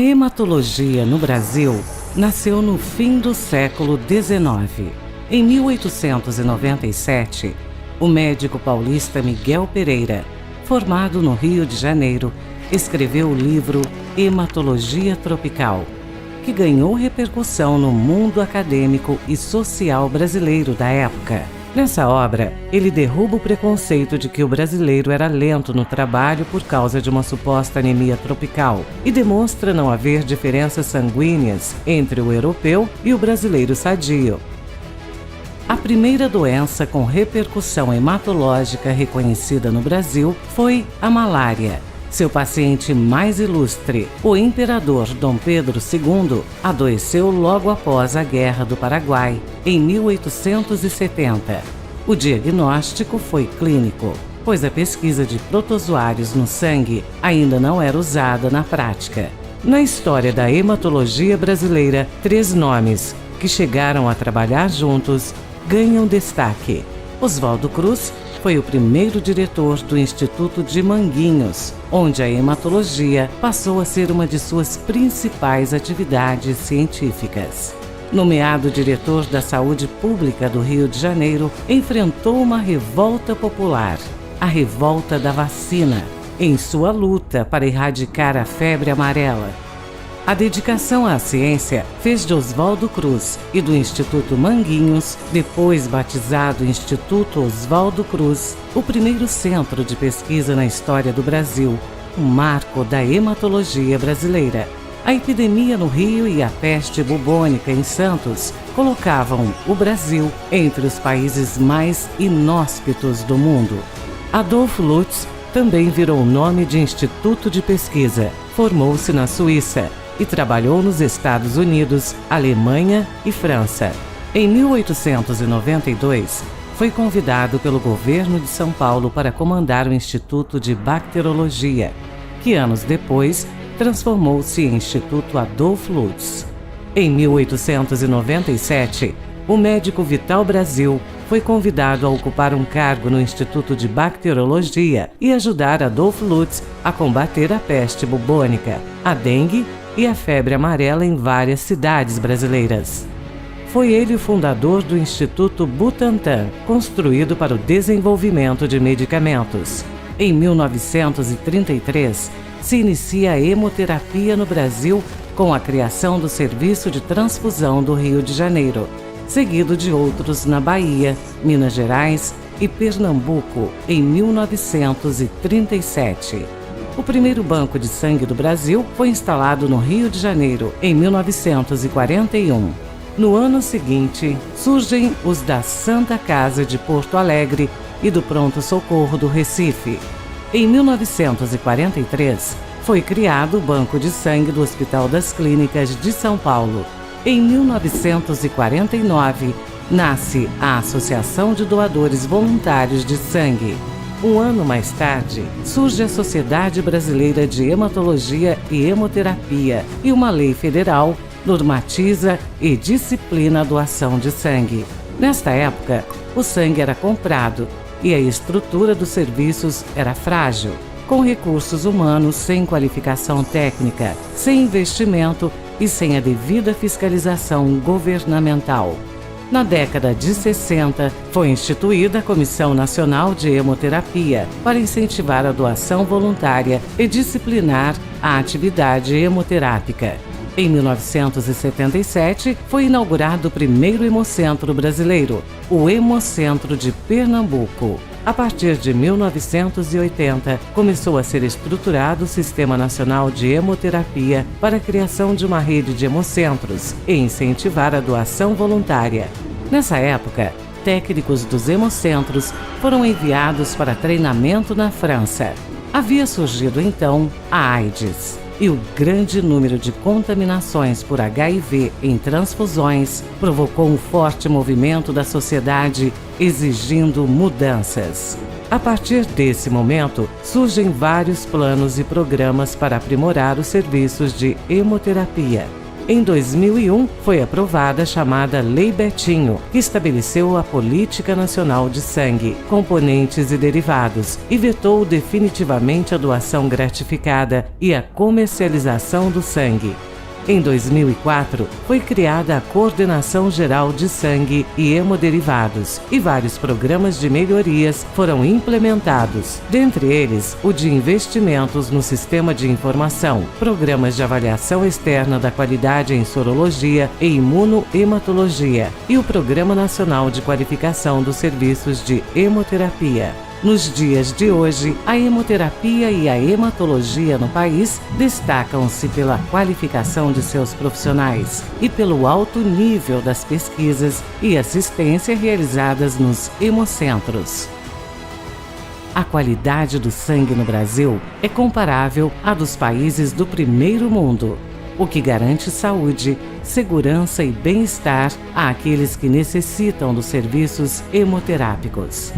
A hematologia no Brasil nasceu no fim do século XIX. Em 1897, o médico paulista Miguel Pereira, formado no Rio de Janeiro, escreveu o livro Hematologia Tropical, que ganhou repercussão no mundo acadêmico e social brasileiro da época. Nessa obra, ele derruba o preconceito de que o brasileiro era lento no trabalho por causa de uma suposta anemia tropical e demonstra não haver diferenças sanguíneas entre o europeu e o brasileiro sadio. A primeira doença com repercussão hematológica reconhecida no Brasil foi a malária. Seu paciente mais ilustre, o imperador Dom Pedro II, adoeceu logo após a Guerra do Paraguai, em 1870. O diagnóstico foi clínico, pois a pesquisa de protozoários no sangue ainda não era usada na prática. Na história da hematologia brasileira, 3 nomes que chegaram a trabalhar juntos ganham destaque. Oswaldo Cruz foi o primeiro diretor do Instituto de Manguinhos, onde a hematologia passou a ser uma de suas principais atividades científicas. Nomeado diretor da Saúde Pública do Rio de Janeiro, enfrentou uma revolta popular, a revolta da vacina, em sua luta para erradicar a febre amarela. A dedicação à ciência fez de Oswaldo Cruz e do Instituto Manguinhos, depois batizado Instituto Oswaldo Cruz, o primeiro centro de pesquisa na história do Brasil, um marco da hematologia brasileira. A epidemia no Rio e a peste bubônica em Santos colocavam o Brasil entre os países mais inóspitos do mundo. Adolf Lutz também virou nome de instituto de pesquisa, formou-se na Suíça e trabalhou nos Estados Unidos, Alemanha e França. Em 1892, foi convidado pelo governo de São Paulo para comandar o Instituto de Bacteriologia, que anos depois transformou-se em Instituto Adolf Lutz. Em 1897, o médico Vital Brasil foi convidado a ocupar um cargo no Instituto de Bacteriologia e ajudar Adolf Lutz a combater a peste bubônica, a dengue e a febre amarela em várias cidades brasileiras. Foi ele o fundador do Instituto Butantan, construído para o desenvolvimento de medicamentos. Em 1933, se inicia a hemoterapia no Brasil com a criação do Serviço de Transfusão do Rio de Janeiro, seguido de outros na Bahia, Minas Gerais e Pernambuco em 1937. O primeiro banco de sangue do Brasil foi instalado no Rio de Janeiro em 1941. No ano seguinte, surgem os da Santa Casa de Porto Alegre e do Pronto Socorro do Recife. Em 1943, foi criado o Banco de Sangue do Hospital das Clínicas de São Paulo. Em 1949, nasce a Associação de Doadores Voluntários de Sangue. Um ano mais tarde, surge a Sociedade Brasileira de Hematologia e Hemoterapia e uma lei federal normatiza e disciplina a doação de sangue. Nesta época, o sangue era comprado e a estrutura dos serviços era frágil, com recursos humanos sem qualificação técnica, sem investimento e sem a devida fiscalização governamental. Na década de 60, foi instituída a Comissão Nacional de Hemoterapia para incentivar a doação voluntária e disciplinar a atividade hemoterápica. Em 1977, foi inaugurado o primeiro hemocentro brasileiro, o Hemocentro de Pernambuco. A partir de 1980, começou a ser estruturado o Sistema Nacional de Hemoterapia para a criação de uma rede de hemocentros e incentivar a doação voluntária. Nessa época, técnicos dos hemocentros foram enviados para treinamento na França. Havia surgido então a AIDS, e o grande número de contaminações por HIV em transfusões provocou um forte movimento da sociedade exigindo mudanças. A partir desse momento, surgem vários planos e programas para aprimorar os serviços de hemoterapia. Em 2001, foi aprovada a chamada Lei Betinho, que estabeleceu a Política Nacional de Sangue, Componentes e Derivados e vetou definitivamente a doação gratificada e a comercialização do sangue. Em 2004, foi criada a Coordenação Geral de Sangue e Hemoderivados e vários programas de melhorias foram implementados, dentre eles o de investimentos no Sistema de Informação, programas de avaliação externa da qualidade em sorologia e imunohematologia e o Programa Nacional de Qualificação dos Serviços de Hemoterapia. Nos dias de hoje, a hemoterapia e a hematologia no país destacam-se pela qualificação de seus profissionais e pelo alto nível das pesquisas e assistência realizadas nos hemocentros. A qualidade do sangue no Brasil é comparável à dos países do primeiro mundo, o que garante saúde, segurança e bem-estar àqueles que necessitam dos serviços hemoterápicos.